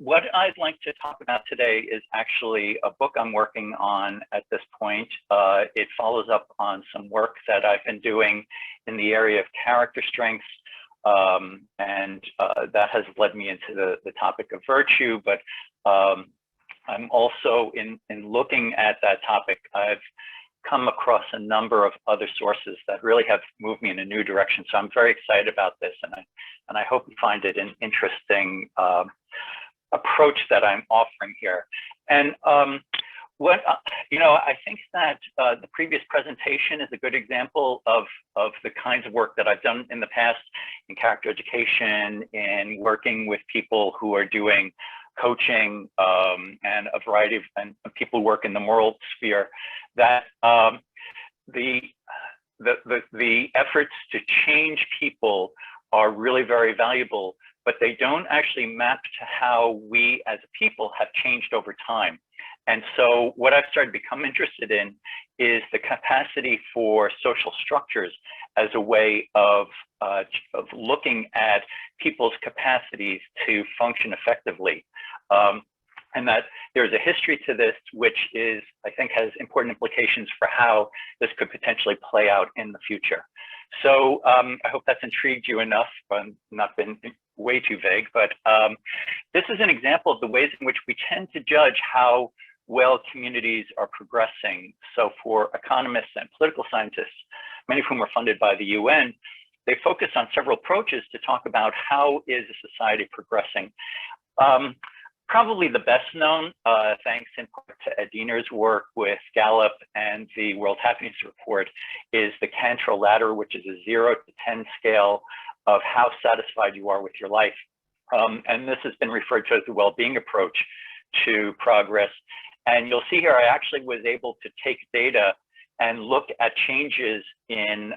What I'd like to talk about today is actually a book I'm working on at this point. It follows up on some work that I've been doing in the area of character strengths, and that has led me into the topic of virtue. But I'm also, in looking at that topic, I've come across a number of other sources that really have moved me in a new direction. So I'm very excited about this, and I hope you find it an interesting approach that I'm offering here. And I think that the previous presentation is a good example of the kinds of work that I've done in the past in character education, in working with people who are doing coaching, and a variety of people who work in the moral sphere, that the efforts to change people are really very valuable, but they don't actually map to how we as a people have changed over time. And so what I've started to become interested in is the capacity for social structures as a way of looking at people's capacities to function effectively. And that there's a history to this, which is, I think, has important implications for how this could potentially play out in the future. So I hope that's intrigued you enough. I've not been way too vague, but this is an example of the ways in which we tend to judge how well communities are progressing. So for economists and political scientists, many of whom are funded by the UN, they focus on several approaches to talk about how is a society progressing. Probably the best known, thanks in part to Ed Diener's work with Gallup and the World Happiness Report, is the Cantrell ladder, which is a 0 to 10 scale of how satisfied you are with your life. And this has been referred to as the well-being approach to progress. And you'll see here, I actually was able to take data and look at changes in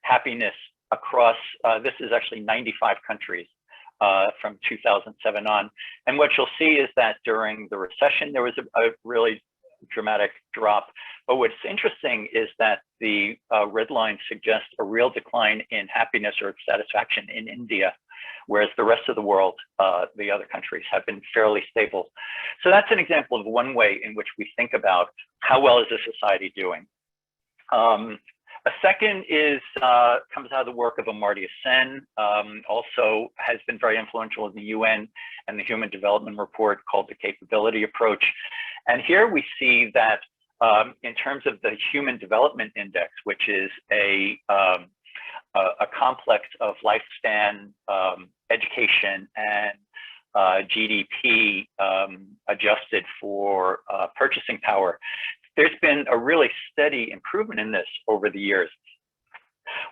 happiness across, this is actually 95 countries. From 2007 on. And what you'll see is that during the recession, there was a really dramatic drop. But what's interesting is that the red line suggests a real decline in happiness or satisfaction in India, whereas the rest of the world, the other countries, have been fairly stable. So that's an example of one way in which we think about how well is a society doing. A second is comes out of the work of Amartya Sen, also has been very influential in the UN and the Human Development Report, called the Capability Approach. And here we see that in terms of the Human Development Index, which is a complex of lifespan, education, and GDP adjusted for purchasing power, there's been a really steady improvement in this over the years.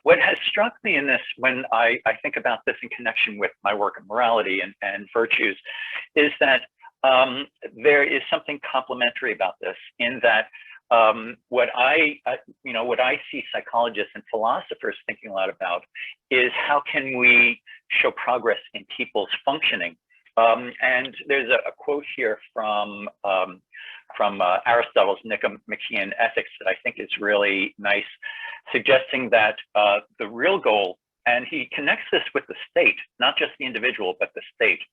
What has struck me in this, when I think about this in connection with my work in morality and virtues, is that there is something complementary about this, in that what I see psychologists and philosophers thinking a lot about is how can we show progress in people's functioning. And there's a quote here from Aristotle's Nicomachean Ethics that I think is really nice, suggesting that the real goal, and he connects this with the state, not just the individual, but the state,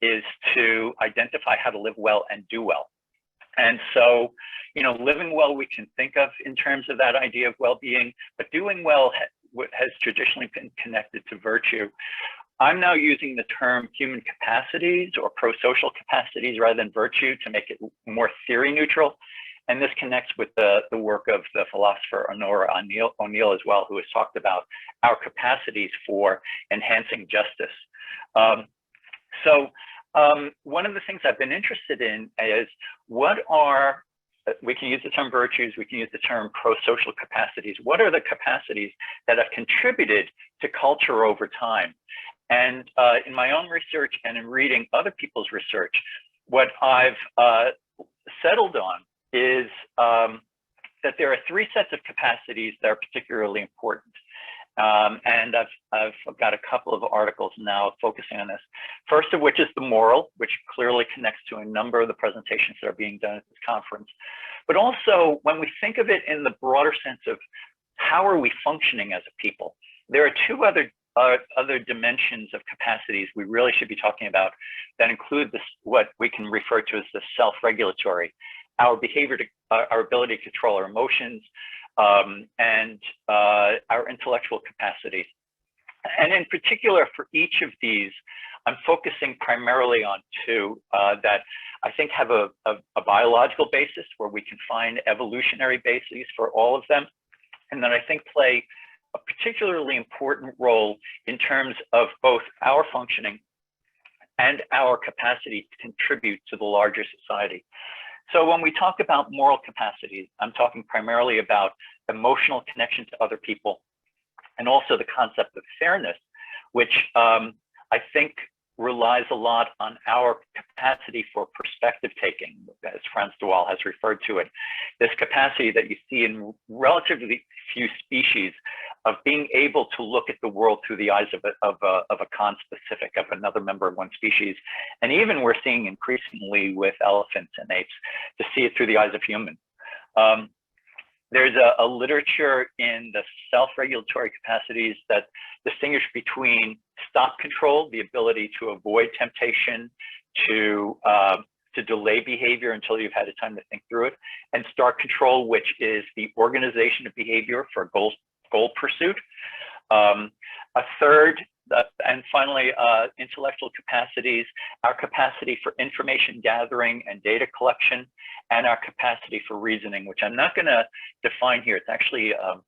is to identify how to live well and do well. And so, living well we can think of in terms of that idea of well-being, but doing well has traditionally been connected to virtue. I'm now using the term human capacities or pro-social capacities rather than virtue to make it more theory neutral. And this connects with the work of the philosopher Honora O'Neill as well, who has talked about our capacities for enhancing justice. One of the things I've been interested in is we can use the term virtues, we can use the term pro-social capacities. What are the capacities that have contributed to culture over time? And in my own research and in reading other people's research, what I've settled on is that there are 3 sets of capacities that are particularly important. And I've got a couple of articles now focusing on this. First of which is the moral, which clearly connects to a number of the presentations that are being done at this conference. But also, when we think of it in the broader sense of how are we functioning as a people, there are 2 other other dimensions of capacities we really should be talking about that include this, what we can refer to as the self-regulatory, our behavior, our ability to control our emotions, and our intellectual capacities. And in particular, for each of these, I'm focusing primarily on two that I think have a biological basis, where we can find evolutionary bases for all of them, and that I think play a particularly important role in terms of both our functioning and our capacity to contribute to the larger society. So when we talk about moral capacities, I'm talking primarily about emotional connection to other people, and also the concept of fairness, which I think relies a lot on our capacity for perspective taking, as Frans de Waal has referred to it. This capacity that you see in relatively few species of being able to look at the world through the eyes of a conspecific, of another member of one species. And even we're seeing increasingly with elephants and apes to see it through the eyes of humans. There's a literature in the self-regulatory capacities that distinguish between stop control, the ability to avoid temptation, to delay behavior until you've had a time to think through it, and start control, which is the organization of behavior for goal pursuit. A third, and finally, intellectual capacities, our capacity for information gathering and data collection, and our capacity for reasoning, which I'm not going to define here. It's actually a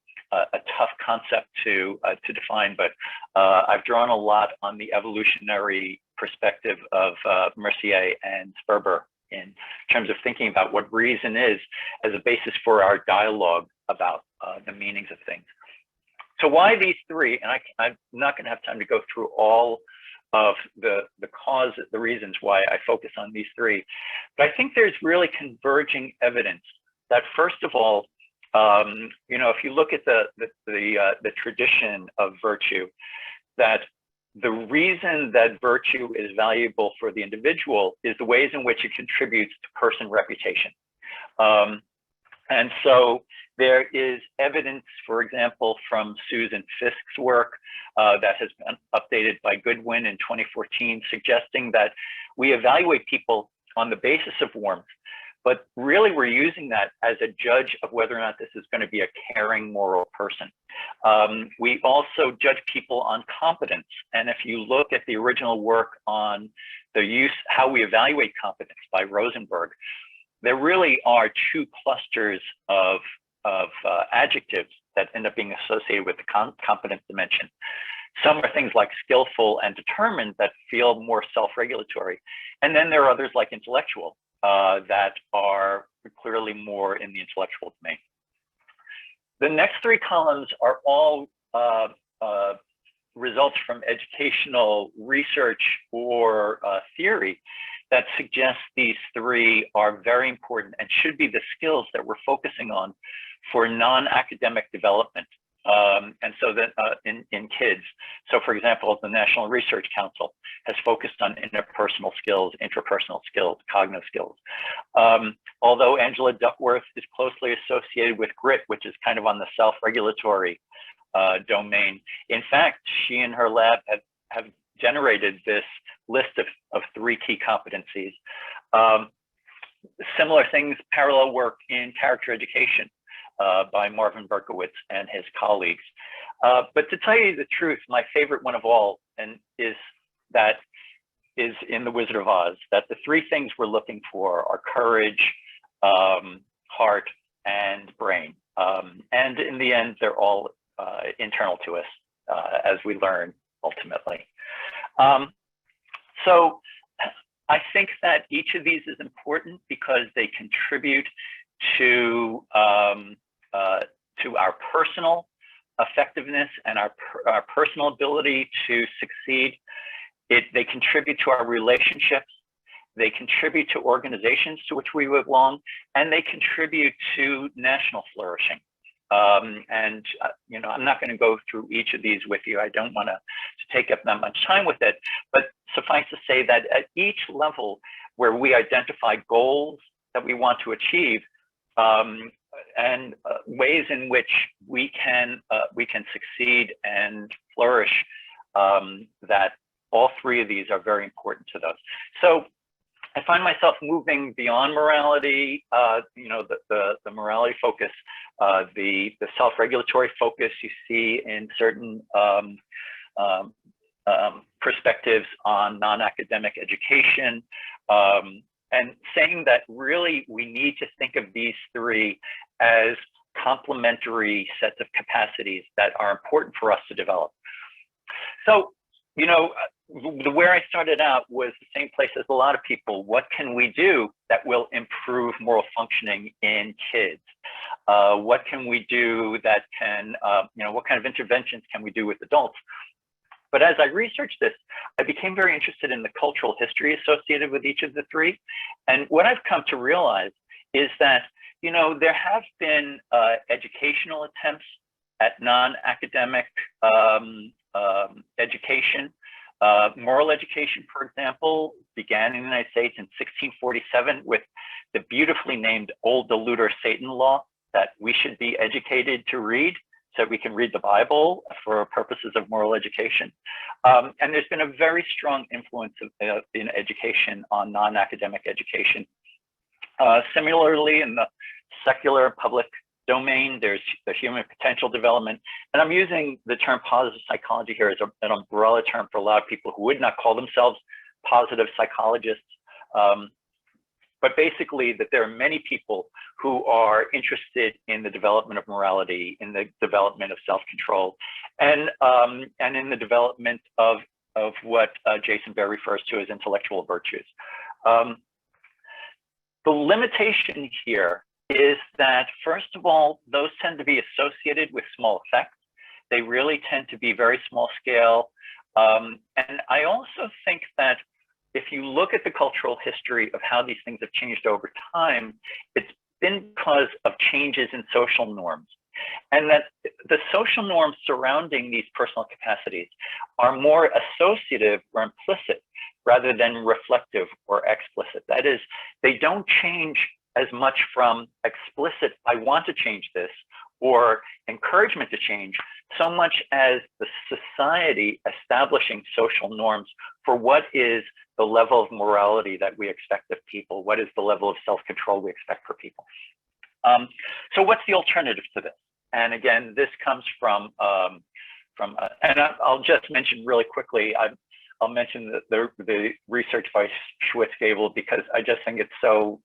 tough concept to define, but I've drawn a lot on the evolutionary perspective of Mercier and Sperber in terms of thinking about what reason is as a basis for our dialogue about the meanings of things. So why these three? And I'm not going to have time to go through all of the reasons why I focus on these three. But I think there's really converging evidence that, first of all, you know, if you look at the tradition of virtue, that the reason that virtue is valuable for the individual is the ways in which it contributes to person reputation. And so there is evidence, for example, from Susan Fisk's work that has been updated by Goodwin in 2014, suggesting that we evaluate people on the basis of warmth, but really we're using that as a judge of whether or not this is going to be a caring, moral person. We also judge people on competence. And if you look at the original work on how we evaluate competence by Rosenberg, there really are two clusters of adjectives that end up being associated with the competence dimension. Some are things like skillful and determined that feel more self-regulatory. And then there are others like intellectual that are clearly more in the intellectual domain. The next three columns are all results from educational research or theory that suggests these three are very important and should be the skills that we're focusing on for non-academic development. And so that in kids. So for example, the National Research Council has focused on interpersonal skills, intrapersonal skills, cognitive skills. Although Angela Duckworth is closely associated with grit, which is kind of on the self-regulatory domain. In fact, she and her lab have generated this list of three key competencies. Similar things, parallel work in character education by Marvin Berkowitz and his colleagues. But to tell you the truth, my favorite one of all is in The Wizard of Oz, that the three things we're looking for are courage, heart, and brain. And in the end, they're all internal to us, as we learn ultimately. So I think that each of these is important because they contribute to our personal effectiveness and our personal ability to succeed. They contribute to our relationships. They contribute to organizations to which we belong, and they contribute to national flourishing. You know, I'm not going to go through each of these with you. I don't want to take up that much time with it, but suffice to say that at each level where we identify goals that we want to achieve, and ways in which we can succeed and flourish that all three of these are very important to those. So I find myself moving beyond morality, the morality focus, the self-regulatory focus you see in certain perspectives on non-academic education, and saying that really we need to think of these three as complementary sets of capacities that are important for us to develop. So, where I started out was the same place as a lot of people. What can we do that will improve moral functioning in kids? What can we do that can, what kind of interventions can we do with adults? But as I researched this, I became very interested in the cultural history associated with each of the three. And what I've come to realize is that, there have been educational attempts at non-academic education. Moral education, for example, began in the United States in 1647 with the beautifully named Old Deluder Satan Law, that we should be educated to read, so we can read the Bible for purposes of moral education. And there's been a very strong influence in education on non-academic education. Similarly, in the secular public domain, there's the human potential development. And I'm using the term positive psychology here as an umbrella term for a lot of people who would not call themselves positive psychologists. But basically that there are many people who are interested in the development of morality, in the development of self-control, and in the development of what Jason Bear refers to as intellectual virtues. The limitation here is that, first of all, those tend to be associated with small effects. They really tend to be very small scale. And I also think that if you look at the cultural history of how these things have changed over time, it's been because of changes in social norms. And that the social norms surrounding these personal capacities are more associative or implicit rather than reflective or explicit. That is, they don't change as much from explicit, I want to change this, or encouragement to change, so much as the society establishing social norms for what is the level of morality that we expect of people, what is the level of self-control we expect for people. So what's the alternative to this? And again, this comes from and I'll just mention really quickly, I'll mention the research by Schwittz-Gable because I just think it's so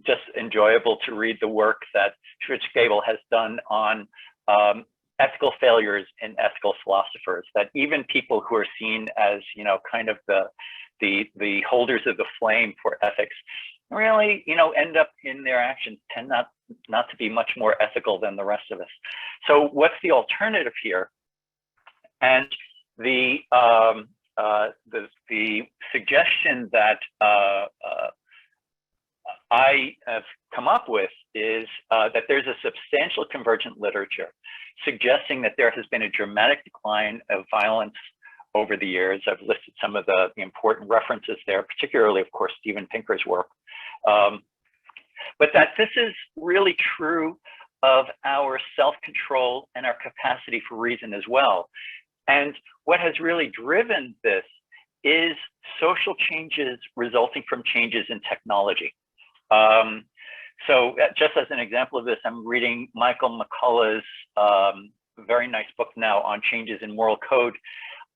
just enjoyable to read the work that Schwittz-Gable has done on ethical failures in ethical philosophers, that even people who are seen as, kind of the holders of the flame for ethics really, end up in their actions tend not to be much more ethical than the rest of us. So what's the alternative here? And the suggestion that I have come up with is that there's a substantial convergent literature suggesting that there has been a dramatic decline of violence over the years. I've listed some of the important references there, particularly, of course, Steven Pinker's work. But that this is really true of our self-control and our capacity for reason as well. And what has really driven this is social changes resulting from changes in technology. So just as an example of this, I'm reading Michael McCullough's very nice book now on changes in moral code,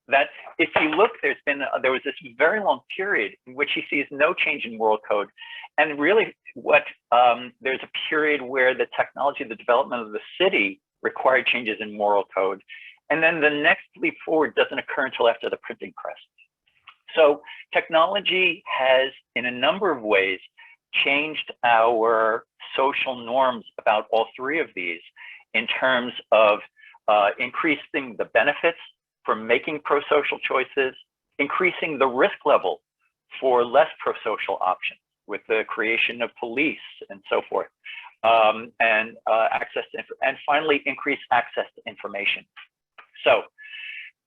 that if you look, there was this very long period in which he sees no change in moral code. And really there's a period where the technology, the development of the city required changes in moral code. And then the next leap forward doesn't occur until after the printing press. So technology has, in a number of ways, changed our social norms about all three of these in terms of increasing the benefits for making pro-social choices, increasing the risk level for less pro-social options with the creation of police and so forth, and access to, and finally, increased access to information. So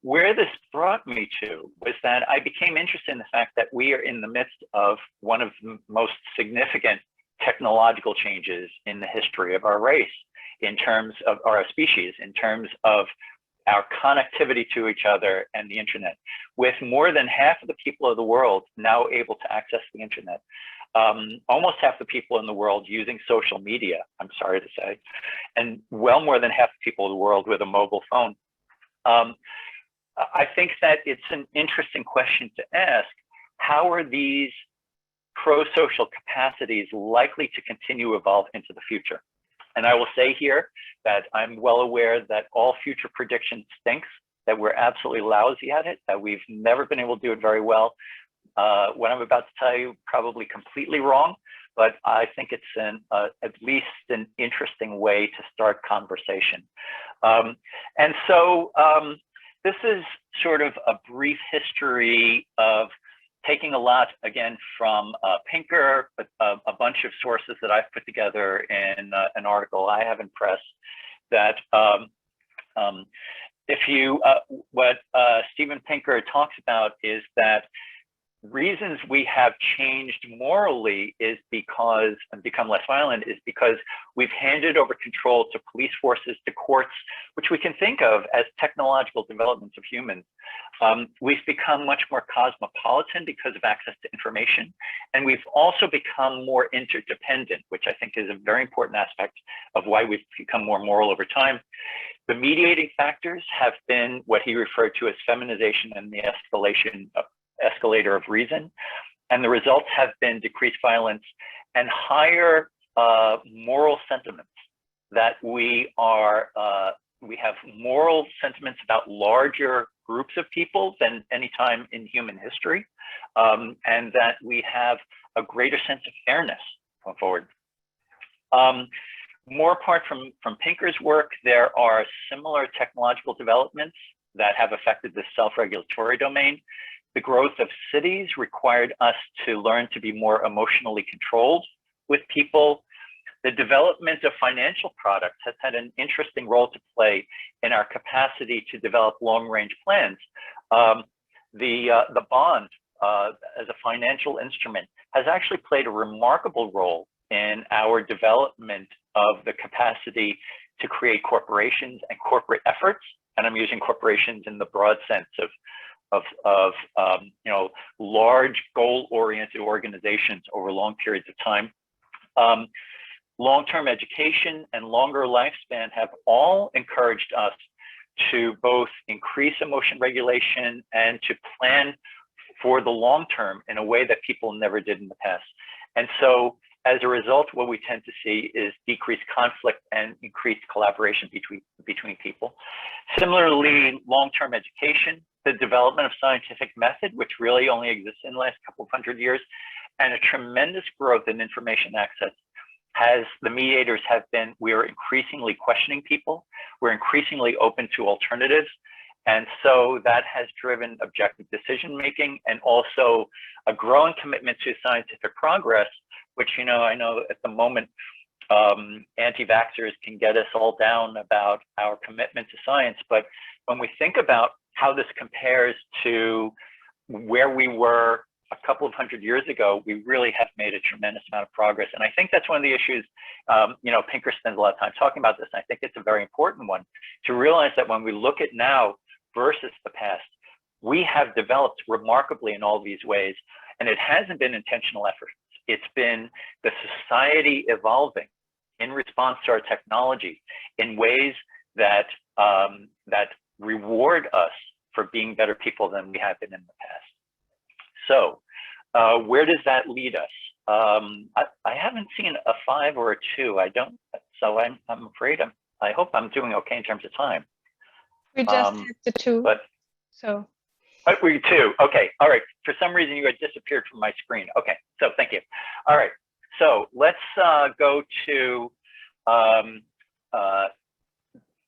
where this brought me to was that I became interested in the fact that we are in the midst of one of the most significant technological changes in the history of our race, in terms of our species, in terms of our connectivity to each other and the internet, with more than half of the people of the world now able to access the internet. Almost half the people in the world using social media, I'm sorry to say, and well more than half the people in the world with a mobile phone. I think that it's an interesting question to ask. How are these pro-social capacities likely to continue to evolve into the future? And I will say here that I'm well aware that all future prediction stinks, that we're absolutely lousy at it, that we've never been able to do it very well. What I'm about to tell you, probably completely wrong, but I think it's at least an interesting way to start conversation. And so this is sort of a brief history of taking a lot, again, from Pinker, but a bunch of sources that I've put together in an article I have in press, that what Steven Pinker talks about is that reasons we have changed morally is because, and become less violent, is because we've handed over control to police forces, to courts, which we can think of as technological developments of humans. We've become much more cosmopolitan because of access to information. And we've also become more interdependent, which I think is a very important aspect of why we've become more moral over time. The mediating factors have been what he referred to as feminization and the escalator of reason. And the results have been decreased violence and higher moral sentiments, that we have moral sentiments about larger groups of people than any time in human history, and that we have a greater sense of fairness going forward. More apart from Pinker's work, there are similar technological developments that have affected the self-regulatory domain. The growth of cities required us to learn to be more emotionally controlled with people. The development of financial products has had an interesting role to play in our capacity to develop long-range plans. The bond as a financial instrument has actually played a remarkable role in our development of the capacity to create corporations and corporate efforts. And I'm using corporations in the broad sense of large goal-oriented organizations over long periods of time. Long-term education and longer lifespan have all encouraged us to both increase emotion regulation and to plan for the long term in a way that people never did in the past. And so as a result, what we tend to see is decreased conflict and increased collaboration between people. Similarly, long-term education, the development of scientific method, which really only exists in the last couple of hundred years, and a tremendous growth in information access, as the mediators have been, we are increasingly questioning people. We're increasingly open to alternatives. And so that has driven objective decision-making and also a growing commitment to scientific progress, which, I know at the moment, anti-vaxxers can get us all down about our commitment to science. But when we think about how this compares to where we were a couple of hundred years ago, we really have made a tremendous amount of progress. And I think that's one of the issues, Pinker spends a lot of time talking about this. And I think it's a very important one to realize that when we look at now versus the past, we have developed remarkably in all these ways. And it hasn't been intentional efforts. It's been the society evolving in response to our technology in ways that, that reward us for being better people than we have been in the past. So where does that lead us? I haven't seen a 5 or a 2. I don't, so I'm afraid I hope I'm doing okay in terms of time. We just hit the 2. But so. Oh, we 2. Okay. All right. For some reason you had disappeared from my screen. Okay. So thank you. All right. So let's go to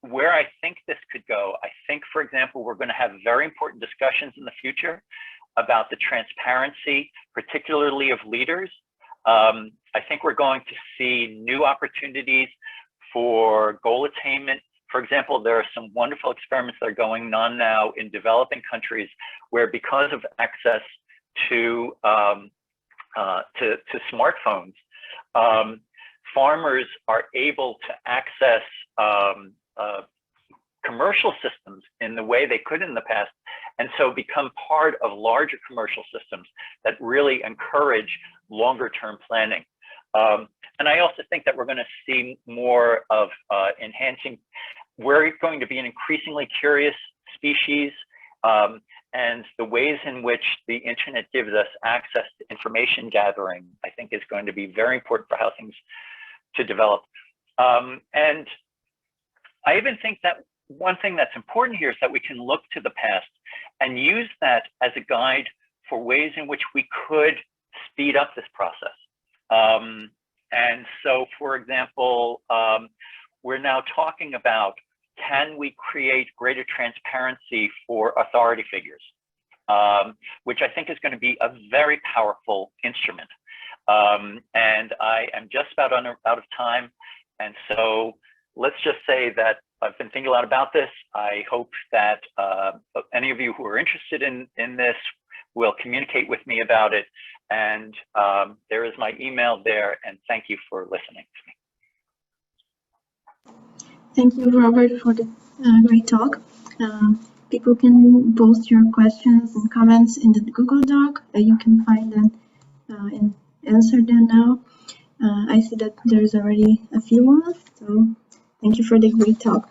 where I think this could go. I think, for example, we're going to have very important discussions in the future about the transparency, particularly of leaders. I think we're going to see new opportunities for goal attainment. For example, there are some wonderful experiments that are going on now in developing countries where, because of access to smartphones, farmers are able to access commercial systems in the way they could in the past, and so become part of larger commercial systems that really encourage longer term planning. And I also think that we're going to see more of enhancing. We're going to be an increasingly curious species, and the ways in which the internet gives us access to information gathering, I think, is going to be very important for how things to develop. And I even think that one thing that's important here is that we can look to the past and use that as a guide for ways in which we could speed up this process. And so, for example, we're now talking about, can we create greater transparency for authority figures, which I think is going to be a very powerful instrument. And I am just about out of time. And so let's just say that I've been thinking a lot about this. I hope that any of you who are interested in this will communicate with me about it. And there is my email there. And thank you for listening to me. Thank you, Robert, for the great talk. People can post your questions and comments in the Google Doc. You can find them and answer them now. I see that there's already a few ones, so thank you for the great talk.